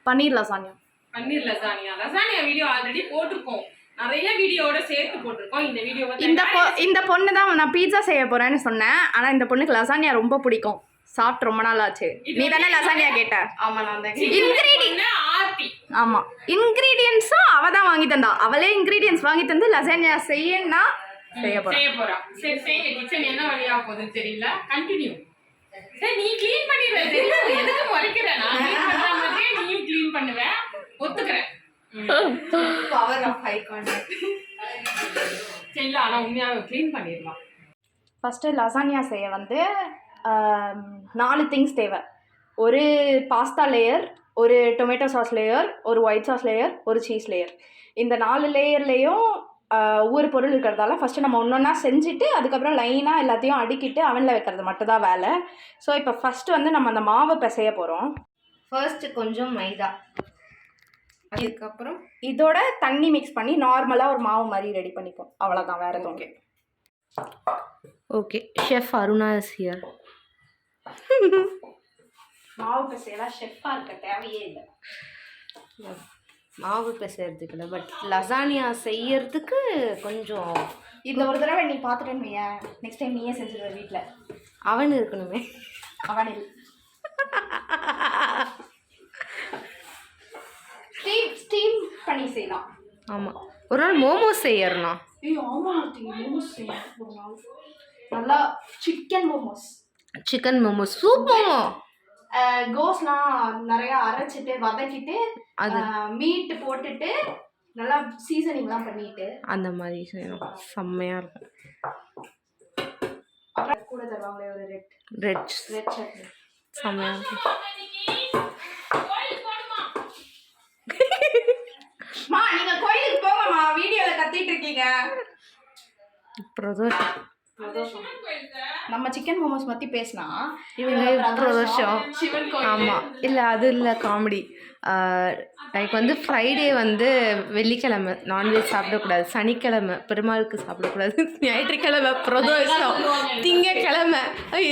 பன்னீர் lasagne. பன்னீர் lasagne. Lasagne video already போட்டுருக்கோம், நிறைய வீடியோட சேர்த்து போட்டிருக்கோம். இந்த வீடியோ இந்த பொண்ணு தான் நான் பீட்சா செய்ய போறேன்னு சொன்னேன். ஆனா இந்த பொண்ணுக்கு லசானியா ரொம்ப பிடிக்கும், சாப்பிட்டு ரொம்ப நாள் ஆச்சு. நீ தானே லசானியா கேட்ட? ஆமா, நான் தான். ஆமா, இன்கிரீடியன்ஸும் அவ தான் வாங்கி தந்தா. அவளே இன்கிரீடியன்ஸ் வாங்கி தந்து லசானியா செய்யன்னா செய்ய போறா. சரி செய்யுங்க. கிச்சன் என்ன வழியா போகுதுன்னு தெரியல. கண்டினியூ. சரி, நீ க்ளீன் பண்ணிடுற. தெரியும் எதுக்கு முறைக்கிற? நான் க்ளீன் பண்ற மாதிரியே நீயும் க்ளீன் பண்ணுவ, ஒத்துக்கிறேன். Power of high contact. சரி, ஆனா உண்மையாவே க்ளீன் பண்ணிடலாம். ஃபர்ஸ்ட் லசானியா செய்ய வந்து 4 திங்ஸ் தேவை. ஒரு பாஸ்தா லேயர், ஒரு டொமேட்டோ சாஸ் லேயர், ஒரு ஒயிட் சாஸ் லேயர், ஒரு சீஸ் லேயர். இந்த 4 லேயர்லேயும் ஒவ்வொரு பொருள் இருக்கிறதால ஃபஸ்ட்டு நம்ம ஒன்றா செஞ்சுட்டு அதுக்கப்புறம் லைனாக எல்லாத்தையும் அடுக்கிட்டு அவனில் வைக்கிறது மட்டும் தான் வேலை. ஸோ இப்போ ஃபஸ்ட்டு வந்து நம்ம அந்த மாவை பிசைய போகிறோம். ஃபர்ஸ்ட்டு கொஞ்சம் மைதா, அதுக்கப்புறம் இதோட தண்ணி மிக்ஸ் பண்ணி நார்மலாக ஒரு மாவு மாதிரி ரெடி பண்ணிப்போம். அவ்வளோதான், வேறு எதுவும். Okay okay, chef Aruna is here. மாவு பிசையெல்லாம் ஷெஃப்பாக இருக்க தேவையே இல்லை. மாவு பிசைறதுக்கு இல்லை, பட் லசானியா செய்யறதுக்கு கொஞ்சம். இந்த ஒரு தடவை நீ பார்த்துட்டேன்னு வையேன், நெக்ஸ்ட் டைம் நீயே செஞ்சுருவ வீட்டில். அவன் இருக்கணுமே. அவனில் ஸ்டீம் பண்ணி செய்யலாம். ஆமாம், ஒரு நாள் மோமோஸ் செய்யறலாம். மோமோஸ் செய்யலாம் ஒரு நாள். நல்லா சிக்கன் மோமோஸ், சூப் மோமோ. கோஸ்லாம் நிறையா அரைச்சிட்டு வதக்கிட்டு அது மீட்டு போட்டுட்டு நல்லா சீசனிங்லாம் பண்ணிட்டு அந்த மாதிரி செய்யணும், செம்மையாக இருக்கும். அப்புறம் கூட தருவாங்களே ஒரு ரெட் சட்னி, செம்மையாக இருக்கும். நீங்க கோயிலுக்கு போங்கம்மா, வீடியோல கத்திட்டு இருக்கீங்க. பிரதோஷம் நம்ம சிக்கன் மோமோஸ் பற்றி பேசினா இவங்க பிரதோஷம். ஆமாம், இல்லை அது இல்லை, காமெடி. லைக் வந்து ஃப்ரைடே வந்து வெள்ளிக்கிழமை நான்வெஜ் சாப்பிடக்கூடாது, சனிக்கிழமை பெருமாளுக்கு சாப்பிடக்கூடாது, ஞாயிற்றுக்கிழமை பிரதோஷம், திங்கக்கிழமை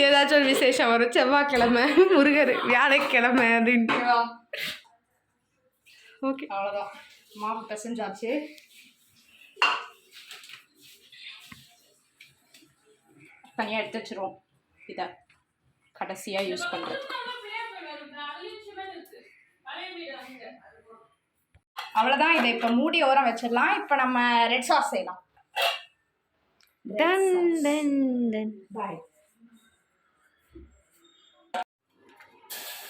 ஏதாச்சும் ஒரு விசேஷம் வரும், செவ்வாய்க்கிழமை முருகர், வியாழக்கிழமை அப்படின்ட்டு. ஓகே, அவ்வளோதான். மாவு பிசைஞ்சாச்சு. தனியாக எடுத்து வச்சுருவோம். இதை கடைசியாக யூஸ் பண்ணுறது. அவ்வளோதான். இதை இப்போ மூடி ஓரம் வச்சிடலாம். இப்போ நம்ம ரெட் சாஸ் செய்யலாம்.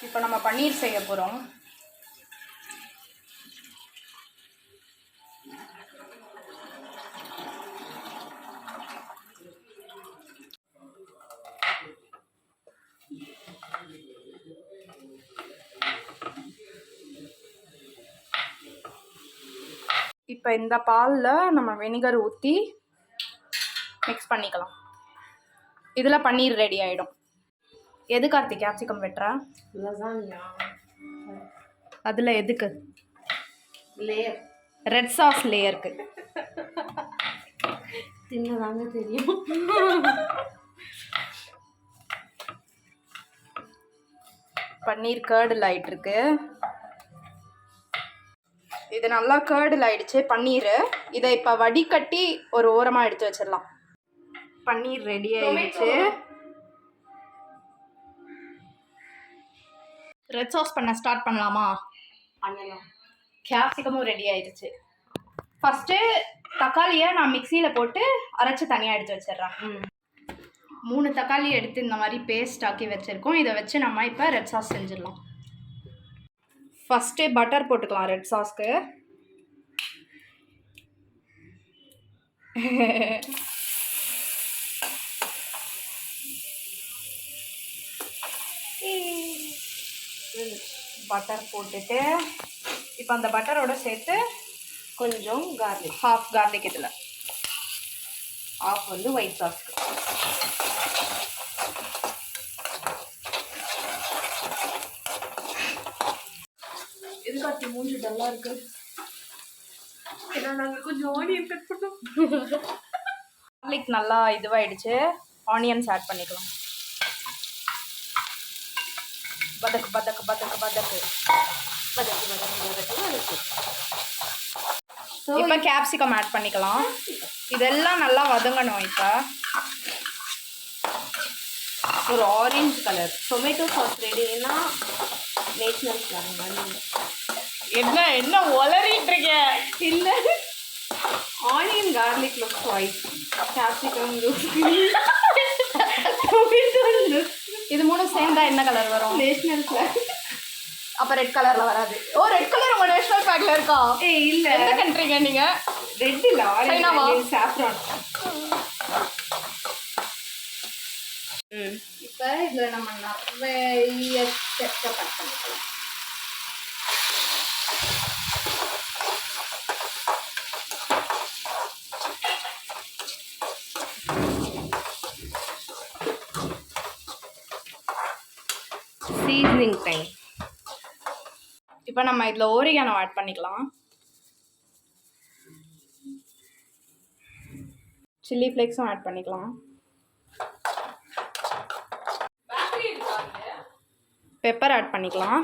இப்போ நம்ம பன்னீர் செய்ய போகிறோம். இப்போ இந்த பாலில் நம்ம வினிகர் ஊற்றி மிக்ஸ் பண்ணிக்கலாம். இதில் பன்னீர் ரெடி ஆகிடும். எது கார்த்திக் கேப்சிகம் வெட்டுறா? லசானியா. அதில் எதுக்கு? லேயர், ரெட் சாஸ் லேயருக்கு. தின்னதாங்க தெரியும். பன்னீர் கர்டில் ஆகிட்டுருக்கு. இது நல்லா கேர்டில் ஆயிடுச்சு பன்னீர். இதை இப்போ வடிகட்டி ஒரு ஓரமாக எடுத்து வச்சிடலாம். பன்னீர் ரெடி ஆயிடுச்சு. ரெட் சாஸ் பண்ண ஸ்டார்ட் பண்ணலாமா? பண்ணலாம். கேப்சிகமும் ரெடி ஆயிடுச்சு. ஃபஸ்ட்டு தக்காளியை நான் மிக்சியில் போட்டு அரைச்சி தனியாக எடுத்து வச்சிடுறேன். 3 தக்காளி எடுத்து இந்த மாதிரி பேஸ்ட் ஆக்கி வச்சுருக்கோம். இதை வச்சு நம்ம இப்போ ரெட் சாஸ் செஞ்சிடலாம். ஃபஸ்ட்டு பட்டர் போட்டுக்கலாம் ரெட் சாஸ்க்கு. பட்டர் போட்டுட்டு இப்போ அந்த பட்டரோட சேர்த்து கொஞ்சம் கார்லிக், ஹாஃப் கார்லிக், இதில் ஆஃப் வந்து ஒயிட் சாஸ்க்கு. எதுக்காட்டி மூஞ்சி டல்லாக இருக்கு? ஏன்னா நாங்கள் கொஞ்சம் ஆனியன் கட் பண்ணோம். கார்லிக் நல்லா இதுவாகிடுச்சு. ஆனியன்ஸ் ஆட் பண்ணிக்கலாம். பதக்கு பதக்கு பதக்கு பதக்கு வதக்கு வதக்கு வதக்கு வதக்கு. இப்போ கேப்சிகம் ஆட் பண்ணிக்கலாம். இதெல்லாம் நல்லா வதங்கணும். இப்போ ஒரு ஆரஞ்சு கலர் டொமேட்டோ சாஸ் ரெடினா நேஷனல் ஃப்ளாக் மாதிரி. என்ன என்ன உளறிட்டு இருக்க? இல்லை, onion garlic looks white, capsicum looks green, tomato looks. இது 3 சேர்ந்தா என்ன கலர் வரும்? National flag. அப்போ ரெட் கலரில் வராது. ஓ, ரெட் கலர் உங்கள் நேஷனல் ஃப்ளாக்ல இருக்கா? இல்லை, எந்த கண்ட்ரிங்க நீங்கள்? ரெட் இல்லை, சைனாவா? Orange saffron. இப்போ இதில் நம்ம நிறைய கெச்சப் ஆட் பண்ணிக்கலாம். Seasoning time. இப்போ நம்ம இதில் ஓரிகானோ ஆட் பண்ணிக்கலாம். சில்லி ஃப்ளேக்ஸும் ஆட் பண்ணிக்கலாம். பெப்பர் ஆட் பண்ணிக்கலாம்.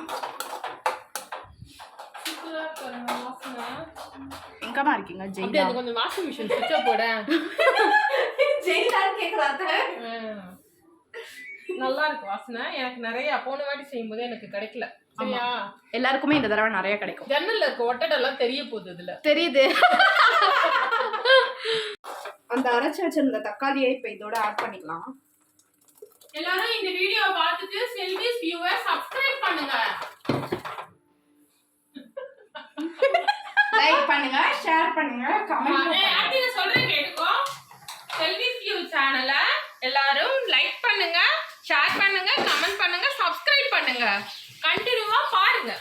எங்கம்மா இருக்கீங்க? ஜெயிலா? கொஞ்சம் வாஷிங் மிஷின் சுவிட்ச போட. ஜெயிலான்னு கேட்குறாங்க. நல்லா இருக்கு வாசனை. எனக்கு நிறைய போன வாட்டி செய்யும்போது எனக்கு கிடைக்கல. சரியா? எல்லாருக்குமே இந்த தடவை நிறைய கிடைக்கும். ஜன்னல்ல இருக்க ஒட்டடெல்லாம் தெரிய போகுது. இதுல தெரியுது. அந்த அரைச்சி வச்சிருந்த தக்காளியை இப்போ இதோட ஆட் பண்ணிக்கலாம். எல்லாரும் இந்த வீடியோவை பார்த்துட்டு செல்விஸ் வியூவர் சப்ஸ்கிரைப் பண்ணுங்க, லைக் பண்ணுங்க, ஷேர் பண்ணுங்க, கமெண்ட் பண்ணுங்க. அப்படியே சொல்றேன் கேட்டுக்கோ. செல்விஸ் வியூ சேனலை எல்லாரும் லைக் பண்ணுங்க, ஷேர் பண்ணுங்க, கமெண்ட் பண்ணுங்க, சப்ஸ்கிரைப் பண்ணுங்க. கண்டினியூவா பாருங்க.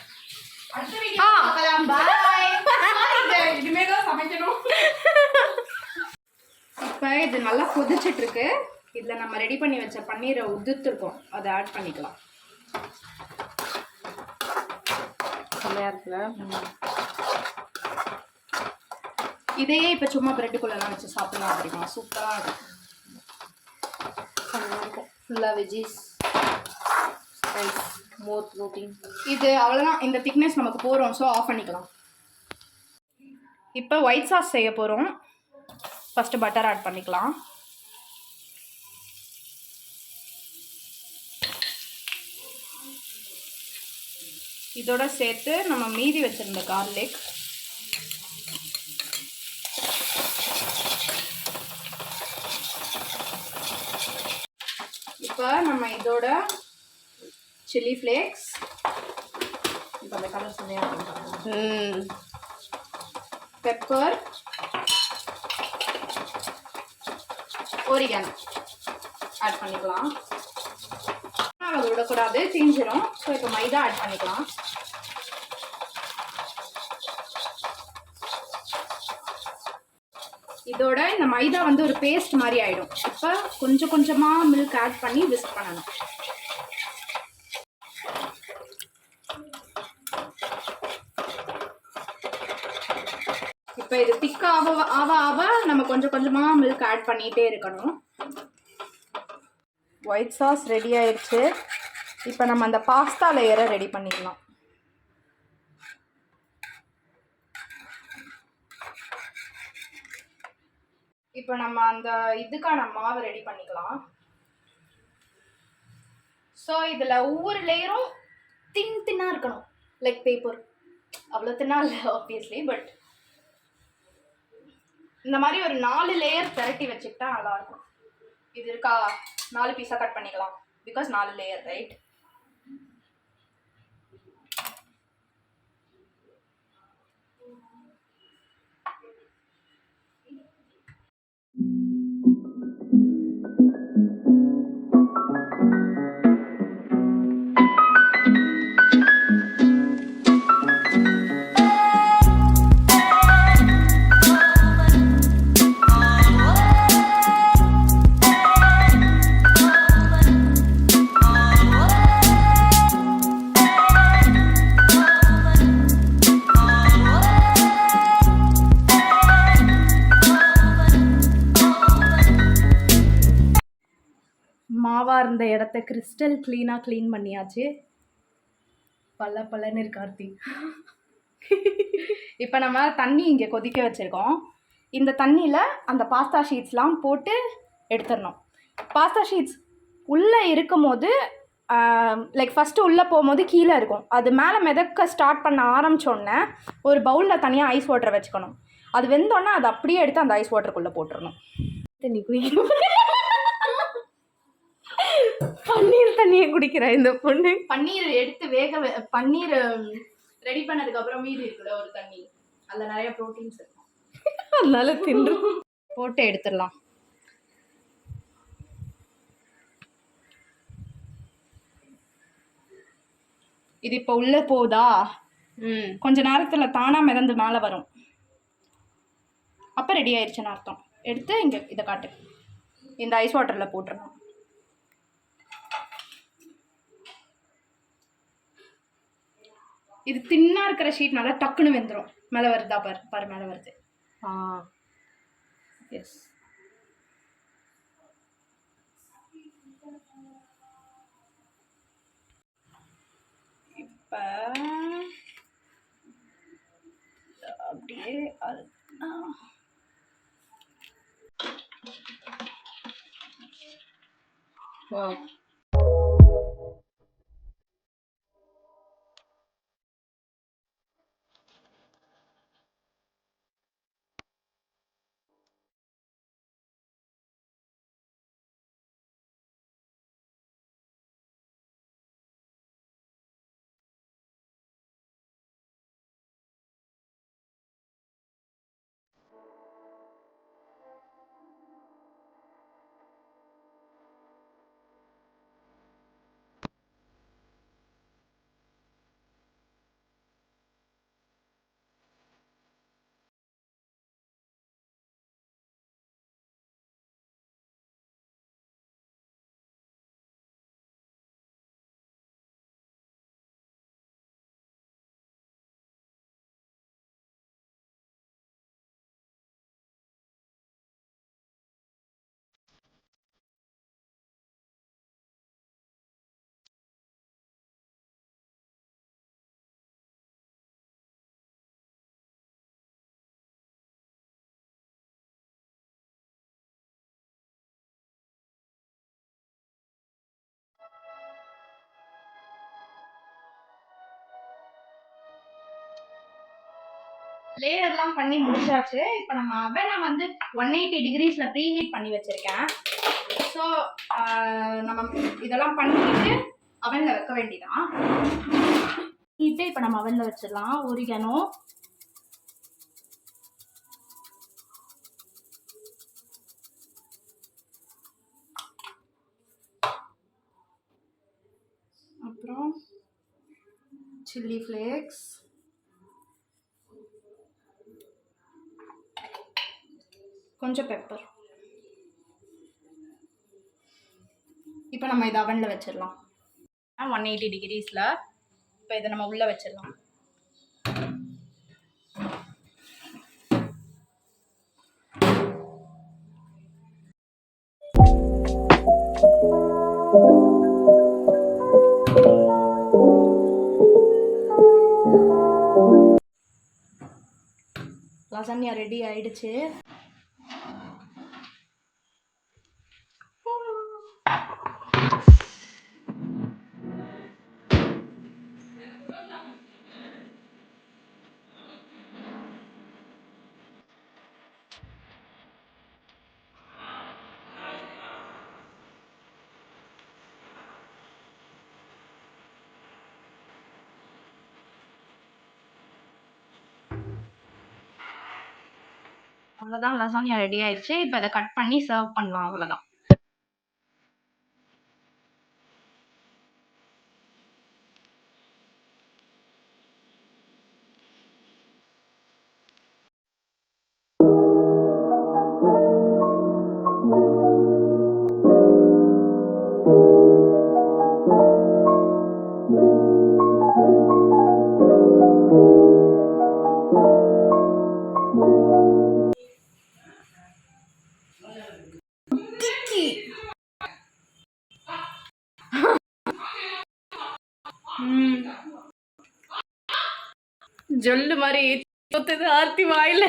அடுத்த வீடியோ பார்க்கலாம். பாய். இனிமே தான் சமைக்கணும். இப்போ இது நல்லா கொதிச்சிட்டு இருக்கு. இதில் நம்ம ரெடி பண்ணி வச்ச பன்னீரை உதிர்த்துருக்கோம், அதை ஆட் பண்ணிக்கலாம். செம்மையாக இருக்குல்ல? இதையே இப்போ சும்மா பிரெட்டுக்குள்ளெல்லாம் வச்சு சாப்பிடலாம். அப்படிமா சூப்பராக இருக்கும். செம்மையாக இருக்கும். ஃபுல்லாக வெஜ்ஜீஸ், ரைஸ், மோர் ப்ரோட்டீன். இது அவ்வளோதான். இந்த திக்னஸ் நமக்கு போகிறோம். ஸோ ஆஃப் பண்ணிக்கலாம். இப்போ ஒயிட் சாஸ் செய்ய போகிறோம். ஃபஸ்ட்டு பட்டர் ஆட் பண்ணிக்கலாம். இதோட சேர்த்து நம்ம மீதி வச்சிருந்த கார்லிக், இப்போ நம்ம இதோட சில்லி ஃப்ளேக்ஸ், இப்போ அந்த கலர் சொன்னியா, பெப்பர், ஓரிகானோ ஆட் பண்ணிக்கலாம். அதை விடக்கூடாது, தீஞ்சிரும். ஸோ இப்போ மைதா ஆட் பண்ணிக்கலாம். இதோட இந்த மைதா வந்து ஒரு பேஸ்ட் மாதிரி ஆகிடும். இப்போ கொஞ்சம் கொஞ்சமாக மில்க் ஆட் பண்ணி விஸ்க் பண்ணணும். இப்போ இது திக்காக ஆவ நம்ம கொஞ்சம் கொஞ்சமாக மில்க் ஆட் பண்ணிகிட்டே இருக்கணும். ஒயிட் சாஸ் ரெடி ஆயிடுச்சு. இப்போ நம்ம அந்த பாஸ்தா லேயரை ரெடி பண்ணிக்கலாம். இப்போ நம்ம அந்த இதுக்கான மாவு ரெடி பண்ணிக்கலாம். ஸோ இதில் ஒவ்வொரு லேயரும் தின்னாக இருக்கணும், லைக் பேப்பர். அவ்வளோ தின்னா இல்லை ஆப்வியஸ்லி, பட் இந்த மாதிரி ஒரு 4 லேயர் திரட்டி வச்சுக்கிட்டா நல்லாயிருக்கும். இது இருக்கா, 4 பீஸாக கட் பண்ணிக்கலாம், பிகாஸ் 4 லேயர், ரைட்? மாவாக இருந்த இடத்த கிறிஸ்டல் க்ளீனாக க்ளீன் பண்ணியாச்சு. பல்லன்னு இருக்கு கார்த்தி. இப்போ நம்ம தண்ணி இங்கே கொதிக்க வச்சுருக்கோம். இந்த தண்ணியில் அந்த பாஸ்தா ஷீட்ஸ்லாம் போட்டு எடுத்துடணும். பாஸ்தா ஷீட்ஸ் உள்ளே இருக்கும் போது லைக் ஃபஸ்ட்டு உள்ளே போகும்போது கீழே இருக்கும், அது மேலே மிதக்க ஸ்டார்ட் பண்ண ஆரம்பித்தோடனே ஒரு பவுலில் தனியாக ஐஸ் வாட்டர் வச்சுக்கணும். அது வெந்தோடனே அதை அப்படியே எடுத்து அந்த ஐஸ் வாட்டருக்குள்ளே போட்டுடணும். தண்ணி குடிக்கணும். பன்னீர் தண்ணியை குடிக்கிற இந்த பொண்ணு. பன்னீர் எடுத்து பன்னீர் ரெடி பண்ணதுக்கப்புறம் மீதி இருக்குல்ல ஒரு தண்ணி, அதில் நிறைய ப்ரோட்டீன்ஸ் இருக்கும், அதனால தின்று போட்டு எடுத்துடலாம். இது இப்போ உள்ளே போகுதா, கொஞ்ச நேரத்தில் தானாக மிதந்து மேலே வரும், அப்போ ரெடி ஆயிடுச்சுன்னு அர்த்தம். எடுத்து இங்கே இதை காட்டு, இந்த ஐஸ் வாட்டரில் போட்டுடணும். இது தின்னா இருக்கிற ஷீட் நல்லா டக்குன்னு வெந்துடும். மேலே வருதா பாரு மேலே வருது. எஸ். இப்போ அப்படியே லேயர்லாம் பண்ணி முடிச்சாச்சு. இப்போ நம்ம அவனை வந்து 180 டிகிரிஸில் ப்ரீ ஹீட் பண்ணி வச்சுருக்கேன். ஸோ நம்ம இதெல்லாம் பண்ணிட்டு அவனில் வைக்க வேண்டியதான். ஹீட்டு இப்போ நம்ம அவனில் வச்சிடலாம். ஒரிகனோ, அப்புறம் சில்லி ஃப்ளேக்ஸ், கொஞ்சம் பெப்பர். இப்போ நம்ம இதை அவனில் வச்சிடலாம் 180 டிகிரிஸில். இப்போ இதை நம்ம உள்ளே வச்சிடலாம். லசானியா ரெடி ஆயிடுச்சு. அவ்வளோதான், லசானியா ரெடி ஆயிடுச்சு. இப்போ இதை கட் பண்ணி சர்வ் பண்ணலாம், அவ்வளோதான். ஜொல்லு மாதிரி ஊத்துது ஆர்த்தி வாயில.